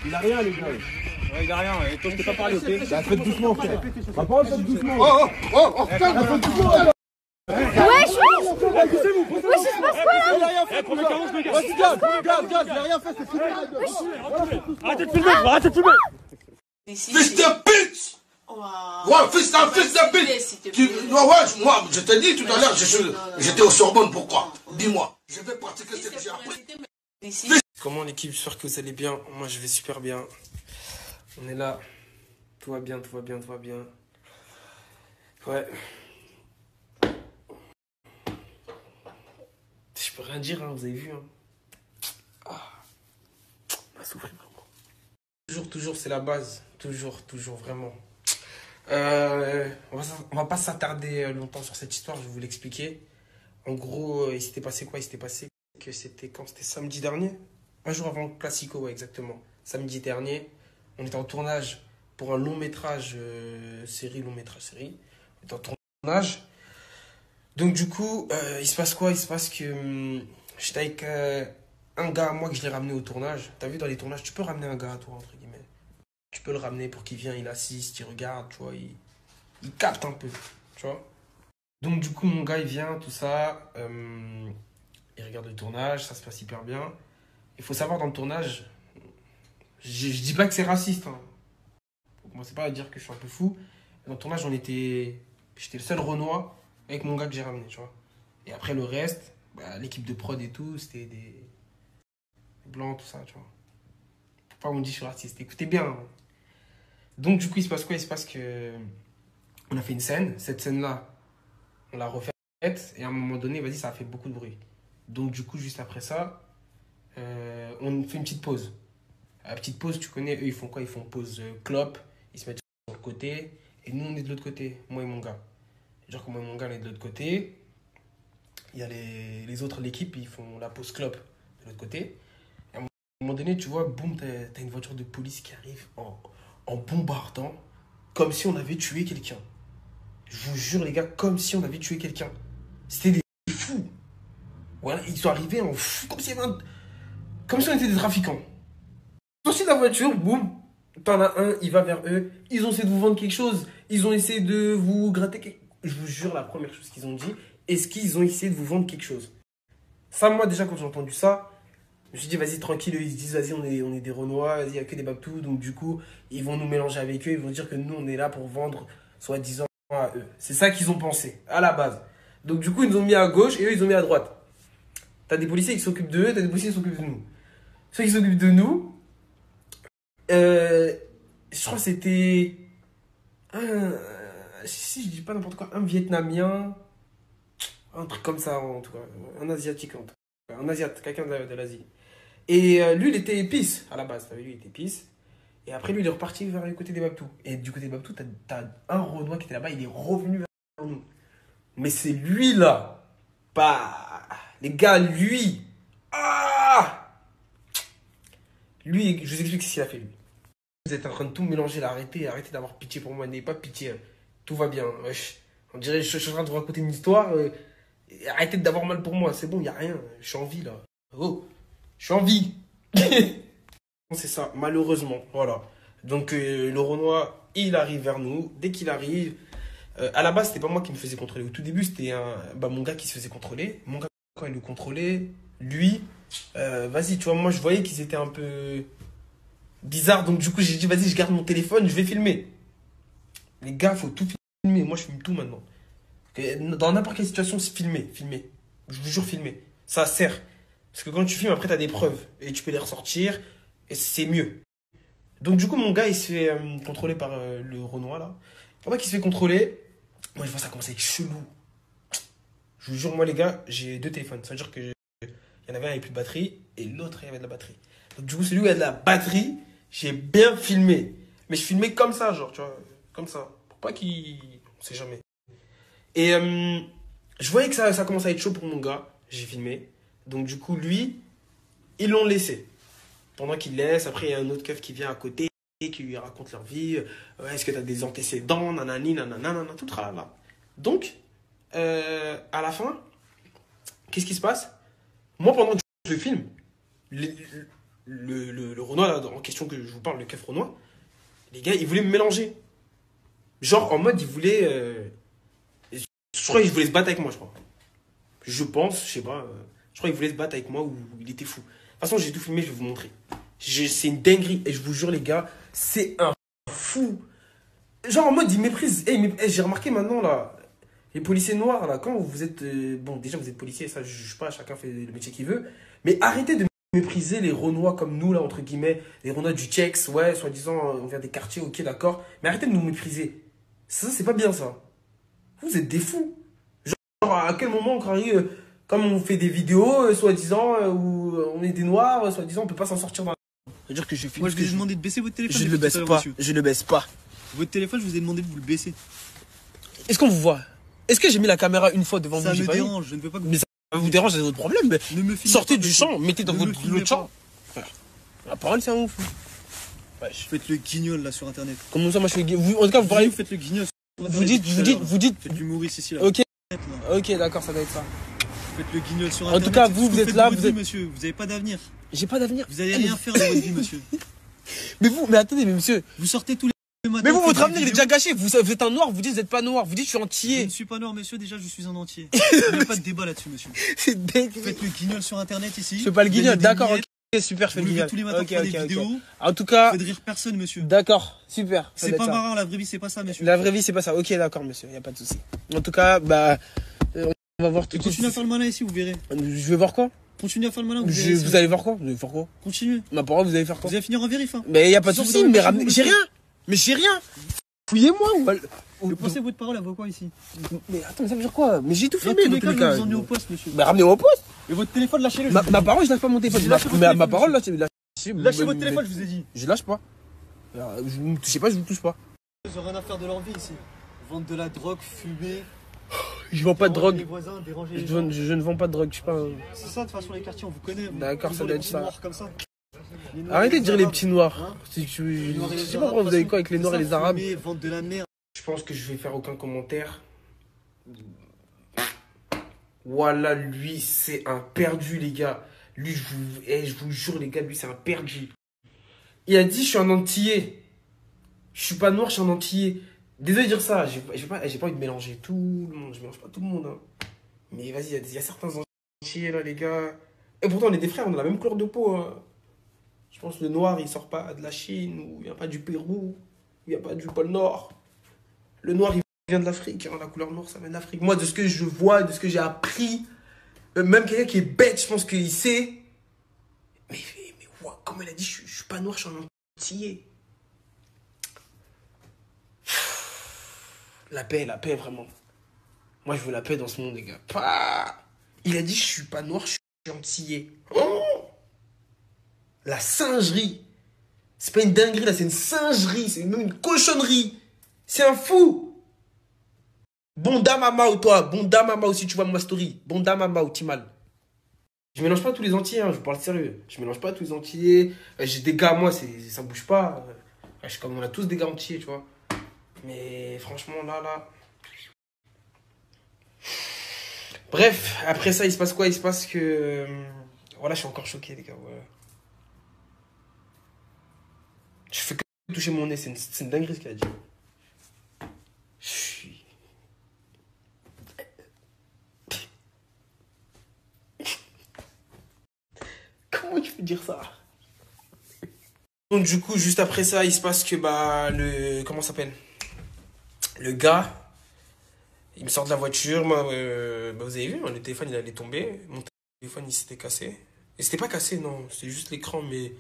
Il a rien, les gars. Ouais, il a rien. Et toi, je t'ai pas parlé, ok? Bah, faites doucement, frère. Bah, pas faites doucement. Oh, putain, Faites doucement. Wesh, il se passe quoi là? Vas-y, gaz, il a rien fait, c'est fini. Arrêtez de filmer, arrêtez de filmer. Fils de pute! Ouais, fils de pute! Ouais, moi, je t'ai dit tout à l'heure, j'étais au Sorbonne, pourquoi? Dis-moi. Je vais pratiquer ce que j'ai appris. Comment l'équipe? J'espère que vous allez bien. Moi, je vais super bien. On est là. Tout va bien, tout va bien, tout va bien. Ouais. Je peux rien dire, hein, vous avez vu. Hein. On a souffert vraiment. Toujours, c'est la base. Toujours, vraiment. On va pas s'attarder longtemps sur cette histoire, je vais vous l'expliquer. En gros, il s'était passé quoi? Il s'était passé que c'était quand? C'était samedi dernier? Un jour avant le Classico, ouais, exactement. Samedi dernier, on était en tournage pour un long métrage série. On était en tournage. Donc du coup, il se passe quoi? Il se passe que j'étais avec un gars à moi que je l'ai ramené au tournage. T'as vu, dans les tournages, tu peux ramener un gars à toi, entre guillemets. Tu peux le ramener pour qu'il vienne, il assiste, il regarde, tu vois, il capte un peu, tu vois. Donc du coup, mon gars, il vient, tout ça, il regarde le tournage, ça se passe hyper bien. Il faut savoir, dans le tournage, je dis pas que c'est raciste, hein. Faut commencer pas à dire que je suis un peu fou. Dans le tournage, j'étais le seul Renoir avec mon gars que j'ai ramené, tu vois. Et après, le reste, bah, l'équipe de prod et tout, c'était des blancs, tout ça, tu vois. Faut pas qu'on dise que je suis raciste, écoutez bien, hein. Donc du coup, il se passe quoi? Il se passe que on a fait une scène. Cette scène-là, on l'a refaite. Et à un moment donné, vas-y, ça a fait beaucoup de bruit. Donc du coup, juste après ça, on fait une petite pause. La petite pause, tu connais, eux, ils font quoi? Ils font pause clope. Ils se mettent sur le côté. Et nous, on est de l'autre côté, moi et mon gars. Genre que moi et mon gars, on est de l'autre côté. Il y a les autres de l'équipe, ils font la pause clope de l'autre côté. Et à un moment donné, tu vois, boum, t'as une voiture de police qui arrive en bombardant, comme si on avait tué quelqu'un. Je vous jure, les gars, comme si on avait tué quelqu'un. C'était des fous. Voilà, ils sont arrivés en fou, comme si on était des trafiquants. Ils sont sortis de la voiture, boum, t'en as un, il va vers eux. Ils ont essayé de vous vendre quelque chose. Ils ont essayé de vous gratter quelque chose. Je vous jure, la première chose qu'ils ont dit, est-ce qu'ils ont essayé de vous vendre quelque chose? Ça, moi, déjà, quand j'ai entendu ça, je me suis dit, vas-y, tranquille, ils se disent, vas-y, on est des Renois, vas-y, il n'y a que des Babtous, donc du coup, ils vont nous mélanger avec eux, ils vont dire que nous, on est là pour vendre, soi-disant, à eux. C'est ça qu'ils ont pensé, à la base. Donc du coup, ils nous ont mis à gauche et eux, ils ont mis à droite. T'as des policiers qui s'occupent d'eux, t'as des policiers qui s'occupent de nous. Ceux qui s'occupent de nous, je crois que c'était si je dis pas n'importe quoi, un Vietnamien, un truc comme ça, en tout cas, un Asiatique, en tout cas, un Asiate, quelqu'un de l'Asie. Et lui, il était épice à la base. Lui, il était épice. Et après, lui, il est reparti vers le côté des Babtous. Et du côté des Babtous, t'as un Renoir qui était là-bas, il est revenu vers nous. Mais c'est lui, là. Pas. Les gars, lui. Ah! Lui, je vous explique ce qu'il a fait, lui. Vous êtes en train de tout mélanger, là. Arrêtez d'avoir pitié pour moi. N'ayez pas pitié. Tout va bien. Wesh. On dirait que je suis en train de vous raconter une histoire. Arrêtez d'avoir mal pour moi. C'est bon, il n'y a rien. Je suis en vie, là. Oh. Je suis en vie. C'est ça, malheureusement. Voilà. Donc, le Renoir, il arrive vers nous. Dès qu'il arrive, à la base, c'était pas moi qui me faisais contrôler. Au tout début, c'était mon gars qui se faisait contrôler. Mon gars, quand il le contrôlait, lui, vas-y, tu vois, moi, je voyais qu'ils étaient un peu bizarres. Donc, du coup, j'ai dit, vas-y, je garde mon téléphone, je vais filmer. Les gars, faut tout filmer. Moi, je filme tout maintenant. Dans n'importe quelle situation, c'est filmer. Je vous jure, filmer. Ça sert. Parce que quand tu filmes, après, tu as des preuves. Et tu peux les ressortir. Et c'est mieux. Donc, du coup, mon gars, il se fait contrôler par le Renoir, là. Pendant qu'il se fait contrôler, moi, je vois ça commence à être chelou. Je vous jure, moi, les gars, j'ai deux téléphones. Ça veut dire qu'il y en avait un avec plus de batterie. Et l'autre, il y avait de la batterie. Donc, du coup, celui où il y a de la batterie, j'ai bien filmé. Mais je filmais comme ça, genre, tu vois. Comme ça. Pour pas qu'il... On sait jamais. Et je voyais que ça commence à être chaud pour mon gars. J'ai filmé. Donc, du coup, lui, ils l'ont laissé. Pendant qu'il laisse, après, il y a un autre keuf qui vient à côté, qui lui raconte leur vie. Ouais, est-ce que tu as des antécédents, nanani, nanana, tout tralala. Donc, à la fin, qu'est-ce qui se passe? Moi, pendant que je filme, le Renoir là, en question que je vous parle, le keuf Renoir, les gars, ils voulaient me mélanger. Genre, en mode, ils voulaient... je crois qu'ils voulaient se battre avec moi, je crois. Je pense, je sais pas. Je crois qu'ils voulaient se battre avec moi ou il était fou. De toute façon, j'ai tout filmé, je vais vous montrer. C'est une dinguerie. Et je vous jure, les gars, c'est un fou. Genre, en mode, ils méprisent. J'ai remarqué maintenant, là, les policiers noirs, là, quand vous êtes... bon, déjà, vous êtes policiers, ça, je juge pas, chacun fait le métier qu'il veut. Mais arrêtez de mépriser les Renois comme nous, là, entre guillemets. Les Renois du Tchex, ouais, soi-disant, on vient des quartiers, ok, d'accord. Mais arrêtez de nous mépriser. Ça, c'est pas bien, ça. Vous êtes des fous. Genre, à quel moment on croirait, comme on fait des vidéos, soi-disant, où on est des noirs, soi-disant, on peut pas s'en sortir dans... C'est-à-dire que je filme. Moi, je vous ai demandé de baisser votre téléphone. Je ne le baisse pas. Je ne le baisse pas. Votre téléphone, je vous ai demandé de vous le baisser. Est-ce qu'on vous voit? Est-ce que j'ai mis la caméra une fois devant vous? Ça me dérange, je ne veux pas que vous... Mais ça vous dérange, c'est votre problème. Mais ne me filmez sortez pas, du champ, mettez dans votre champ. La parole, c'est un ouf. Wesh. Faites le guignol là sur internet. Comment ça, moi je fais guignol? En tout cas, vous parlez. Vous faites le guignol. Vous dites. Faites l'humoriste ici là. Ok. Ok, d'accord, ça doit être ça. Faites le guignol sur En internet. tout cas, vous êtes là, vous êtes. Monsieur, vous avez pas d'avenir. J'ai pas d'avenir. Vous allez rien faire de votre vie, monsieur. Mais attendez, mais monsieur. Vous sortez tous les matins. Mais vous, votre avenir, il est déjà gâché. Vous êtes un noir, vous dites, vous êtes pas noir. Vous dites, je suis Je entier. ne suis pas noir, monsieur, déjà je suis un entier. Il n'y a pas de débat là-dessus, monsieur. C'est dingue. Faites le guignol sur internet ici. Je fais pas le guignol, d'accord, ok. Super, je fais Vous le levez guignol. tous les matins pour faire des vidéos. En tout cas. Faites rire personne, monsieur. D'accord, super. C'est pas marrant, la vraie vie, c'est pas ça, monsieur. La vraie vie, c'est pas ça. Ok, d'accord, monsieur, y a pas de souci. En tout cas, bah. On va voir tout de suite. Continuez à faire le malin ici, vous verrez. Je vais voir quoi? Continuez à faire le malin, vous verrez. Vous allez voir quoi? Vous allez faire quoi? Continuez. Ma parole, vous allez faire quoi? Vous allez finir en vérif, hein. Mais y a pas de Sinon, souci, vous mais allez ramenez. J'ai rien! Mais j'ai rien! Fouillez-moi ou. Le procès, votre parole, elle vaut quoi ici? Mais attends, mais ça veut dire quoi? Mais j'ai tout Dans filmé tous dans les tous cas, les je cas. vais vous emmener au poste, monsieur. Mais ramenez-moi au poste! Et votre téléphone, lâchez-le. Ma parole, je lâche pas mon téléphone. Mais ma parole, là, c'est. Lâchez votre téléphone, je vous ai dit. Je lâche pas. Je vous touchez pas, je vous touche pas. Ils ont rien à faire de leur vie ici. Vendre de la drogue, fumer. Je vends pas de drogue. Les voisins, déranger les gens. Je ne vends pas de drogue, je sais pas. C'est ça, de toute façon, les quartiers, on vous connaît. D'accord, ça doit être ça. Comme ça. Arrêtez de dire les petits noirs. Hein, Je sais pas pourquoi vous avez quoi avec les noirs et les arabes. Vendre de la merde. Je pense que je vais faire aucun commentaire. Voilà, lui, c'est un perdu, les gars. Lui, je vous jure, les gars, lui, c'est un perdu. Il a dit, je suis un antillais. Je suis pas noir, je suis un antillais. Désolé de dire ça, j'ai pas envie de mélanger tout le monde. Je mélange pas tout le monde. Hein. Mais vas-y, il y a certains antillais, là, les gars. Et pourtant, on est des frères, on a la même couleur de peau. Hein. Je pense que le noir, il sort pas de la Chine, ou il vient pas du Pérou, il vient pas du pôle Nord. Le noir, il vient de l'Afrique. Hein. La couleur noire, ça vient d'Afrique. Moi, de ce que je vois, de ce que j'ai appris, même quelqu'un qui est bête, je pense qu'il sait. Mais wow, comme elle a dit, je suis pas noir, je suis un antillais. La paix, vraiment. Moi, je veux la paix dans ce monde, les gars. Il a dit, je suis pas noir, je suis antillais. Oh, la singerie. C'est pas une dinguerie, là, c'est une singerie. C'est même une cochonnerie. C'est un fou. Bonda Mamao, toi. Bonda Mamao, si tu vois ma story. Bonda Mamao, Timal. Je mélange pas tous les entiers, hein, je vous parle sérieux. Je mélange pas tous les entiers. J'ai des gars, moi, ça bouge pas. Comme on a tous des gars entiers, tu vois. Mais franchement, là. Bref, après ça, il se passe quoi? Il se passe que. Voilà, je suis encore choqué, les gars. Ouais. Je fais que toucher mon nez, c'est une dinguerie ce qu'il a dit. Je suis. Comment tu peux dire ça? Donc du coup, juste après ça, il se passe que comment ça s'appelle? Le gars, il me sort de la voiture, moi, vous avez vu, le téléphone il allait tomber, mon téléphone il s'était cassé. Et c'était pas cassé, non, c'est juste l'écran, mais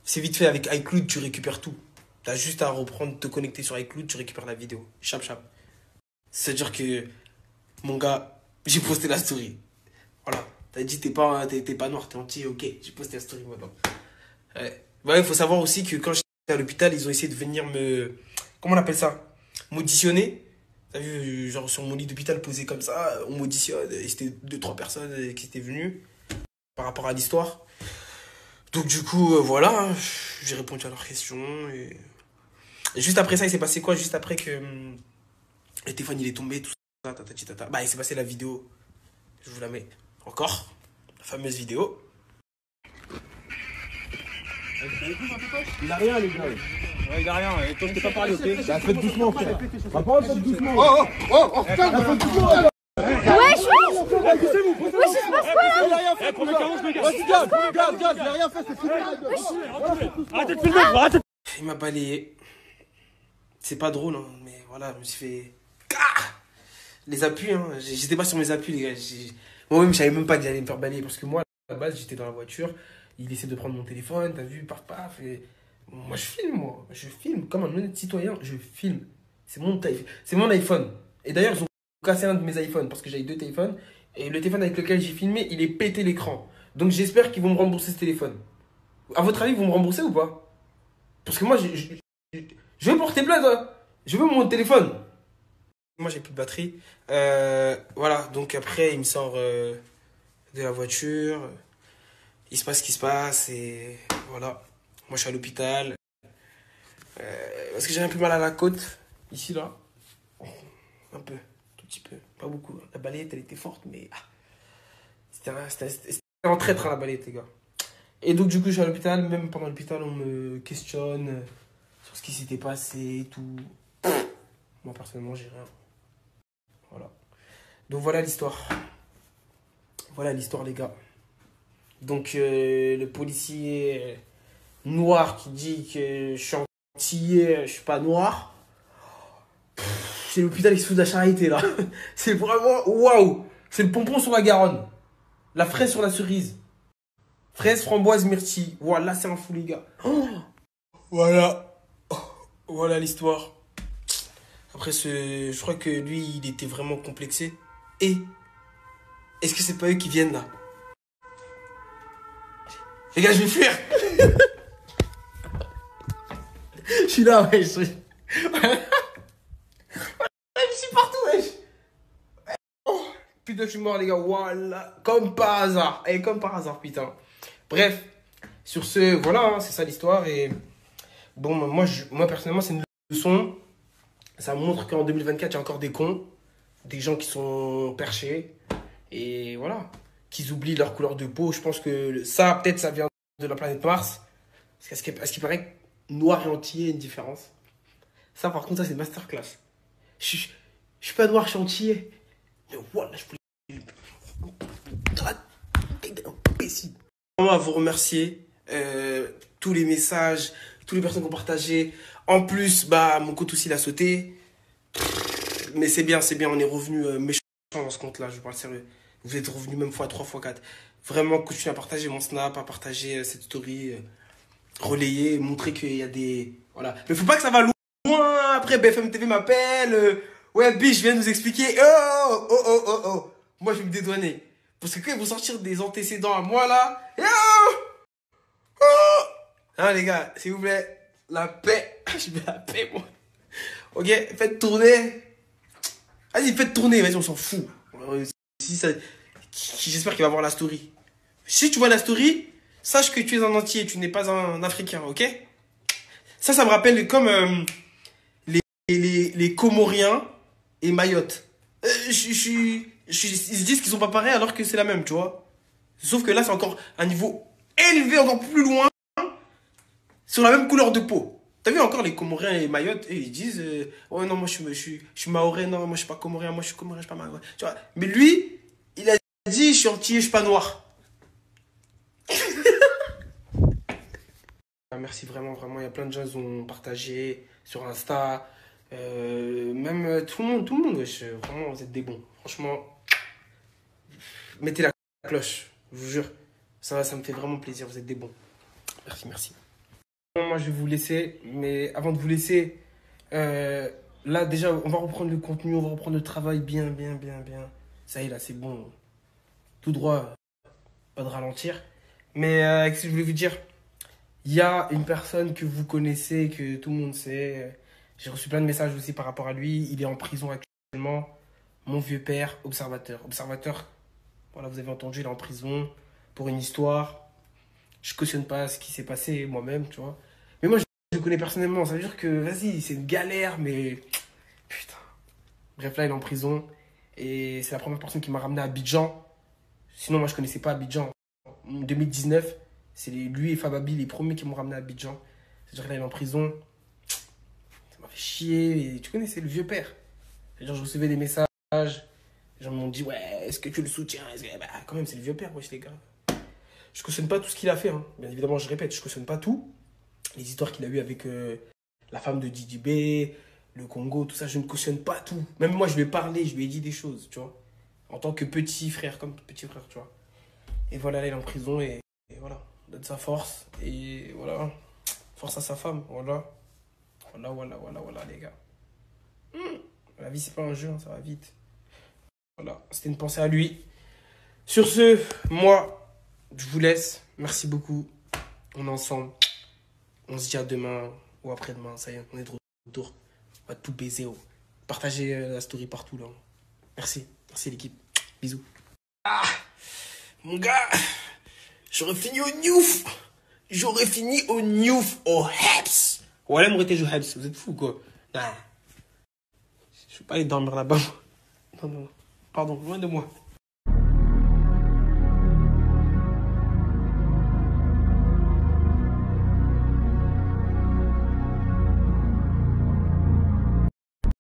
c'est vite fait avec iCloud, tu récupères tout. T'as juste à reprendre, te connecter sur iCloud, tu récupères la vidéo. Chap. C'est-à-dire que, mon gars, j'ai posté la story. Voilà. T'as dit t'es pas noir, t'es entier, ok. J'ai posté la story maintenant. Ouais, il faut savoir aussi que quand j'étais à l'hôpital, ils ont essayé de venir me... Comment on appelle ça? M'auditionner. T'as vu, genre sur mon lit d'hôpital posé comme ça, on m'auditionne. Et c'était 2-3 personnes qui étaient venues par rapport à l'histoire. Donc du coup, voilà, j'ai répondu à leurs questions. Et juste après ça, il s'est passé quoi? Juste après que le téléphone il est tombé, tout ça, tata. Bah, il s'est passé la vidéo. Je vous la mets encore. La fameuse vidéo. Il a rien, les gars. Ouais, il a rien, et toi je t'ai pas parlé, ok? Bah, faites doucement, frère. Ma parole, faites doucement. Oh, putain, Faites doucement, alors. Wesh, wesh, il se passe quoi là? Il a rien fait. Vas-y, garde, il a rien fait, c'est fini. Arrêtez de filmer, arrêtez. Il m'a balayé. C'est pas drôle, hein, mais voilà, je me suis fait... Ah, les appuis, hein. J'étais pas sur mes appuis, les gars. Moi-même, je savais même pas que j'allais me faire balayer. Parce que moi, à la base, j'étais dans la voiture. Il essaie de prendre mon téléphone, t'as vu, paf, paf. Et... Moi, je filme, moi. Je filme. Comme un honnête citoyen, je filme. C'est mon iPhone. Et d'ailleurs, ils ont cassé un de mes iPhones parce que j'avais 2 téléphones. Et le téléphone avec lequel j'ai filmé, il est pété l'écran. Donc, j'espère qu'ils vont me rembourser ce téléphone. À votre avis, ils vont me rembourser ou pas? Parce que moi, je veux porter plainte, hein. Je veux mon téléphone. Moi, j'ai plus de batterie. Voilà, donc après, il me sort de la voiture. Il se passe ce qui se passe. Et voilà. Moi, je suis à l'hôpital. Parce que j'ai un peu mal à la côte. Ici, là. Un peu. Tout petit peu. Pas beaucoup. La balayette, elle était forte, mais... C'était un traître, la balayette, les gars. Et donc, du coup, je suis à l'hôpital. Même pendant l'hôpital, on me questionne sur ce qui s'était passé et tout. Moi, personnellement, j'ai rien. Voilà. Donc, voilà l'histoire. Voilà l'histoire, les gars. Donc, le policier noir qui dit que je suis antillais, je suis pas noir. C'est l'hôpital qui se fout de la charité, là. C'est vraiment... Waouh! C'est le pompon sur la Garonne. La fraise sur la cerise. Fraise, framboise, myrtille. Voilà, c'est un fou, les gars. Oh, voilà. Oh, voilà l'histoire. Après, je crois que lui, il était vraiment complexé. Et est-ce que c'est pas eux qui viennent, là? Les gars, je vais fuir. Je suis là, ouais. Je suis partout, wesh. Oh, putain, je suis mort, les gars. Voilà. Comme par hasard. Et comme par hasard, putain. Bref, sur ce, voilà, hein, c'est ça l'histoire. Et bon, moi personnellement, c'est une leçon. Ça montre qu'en 2024, il y a encore des cons, des gens qui sont perchés. Et voilà, qu'ils oublient leur couleur de peau. Je pense que ça, peut-être, ça vient de la planète Mars. Parce qu'il paraît que noir et antillais, il y a une différence. Ça, par contre, ça, c'est une masterclass. Je suis pas noir, je suis antillais. Mais voilà, je voulais... À vous remercier. Tous les messages, toutes les personnes qui ont partagé. En plus, bah, mon compte aussi, il a sauté. Mais c'est bien, on est revenu méchant dans ce compte-là, je parle sérieux. Vous êtes revenu même x3, x4. Vraiment, continuez à partager mon snap, à partager cette story, relayer, montrer qu'il y a des... Voilà. Mais faut pas que ça va loin. Après, BFM TV m'appelle. Ouais, biche, viens nous expliquer. Oh. Moi, je vais me dédouaner. Parce que quand ils vont sortir des antécédents à moi, là... Hein, les gars, s'il vous plaît, la paix. Je mets la paix, moi. Ok, faites tourner. Vas-y, faites tourner, vas-y, on s'en fout. J'espère qu'il va voir la story. Si tu vois la story, sache que tu es un entier, tu n'es pas un Africain, ok? Ça me rappelle comme les Comoriens et Mayotte. Ils se disent qu'ils sont pas pareils alors que c'est la même, tu vois. Sauf que là, c'est encore un niveau élevé, encore plus loin, sur la même couleur de peau. T'as vu encore les Comoriens et Mayotte, ils disent ouais, non, moi je suis maoré, non, moi je suis pas comorien, moi je suis comorien, je suis pas maoré. Tu vois. Mais lui, il a dit je suis antillais, je suis pas noir. Merci vraiment, il y a plein de gens qui ont partagé sur Insta. Même tout le monde, wesh, vraiment, vous êtes des bons. Franchement, mettez la cloche, je vous jure. Ça me fait vraiment plaisir, vous êtes des bons. Merci. Moi, je vais vous laisser, mais avant de vous laisser, là, déjà, on va reprendre le contenu, on va reprendre le travail bien. Ça y est, là, c'est bon. Tout droit, pas de ralentir. Mais qu'est-ce que je voulais vous dire? Il y a une personne que vous connaissez, que tout le monde sait. J'ai reçu plein de messages aussi par rapport à lui. Il est en prison actuellement. Mon vieux père, observateur. Observateur, voilà, vous avez entendu, il est en prison pour une histoire. Je cautionne pas ce qui s'est passé moi-même, tu vois. Mais moi, je le connais personnellement. Ça veut dire que, vas-y, c'est une galère, mais... Putain. Bref, là, il est en prison. Et c'est la première personne qui m'a ramené à Abidjan. Sinon, moi, je connaissais pas Abidjan. En 2019, C'est lui et Fababi les premiers qui m'ont ramené à Abidjan. C'est-à-dire qu'il est en prison. Ça m'a fait chier. Et tu connais, c'est le vieux père. Genre, je recevais des messages. Les gens m'ont dit, ouais, est-ce que tu le soutiens? Bah, quand même, c'est le vieux père, wesh, les gars. Je cautionne pas tout ce qu'il a fait. Hein. Bien évidemment, je répète, je cautionne pas tout. Les histoires qu'il a eues avec la femme de Didi B, le Congo, tout ça, je ne cautionne pas tout. Même moi, je lui ai parlé, je lui ai dit des choses, tu vois. En tant que petit frère, comme petit frère, tu vois. Et voilà, là, il est en prison et voilà. On donne sa force. Et voilà. Force à sa femme, voilà. Voilà, les gars. La vie, c'est pas un jeu, hein, ça va vite. Voilà, c'était une pensée à lui. Sur ce, moi, je vous laisse. Merci beaucoup. On est ensemble. On se dit à demain ou après-demain. Ça y est, on est de retour. On va tout baiser. Oh. Partagez la story partout, là. Merci. Merci, l'équipe. Bisous. Ah, mon gars, j'aurais fini au Newf. J'aurais fini au Newf, au Heps. Voilà, moi, j'étais au Heps. Vous êtes fous, quoi. Ah. Je ne vais pas aller dormir là-bas. Non. Pardon, loin de moi.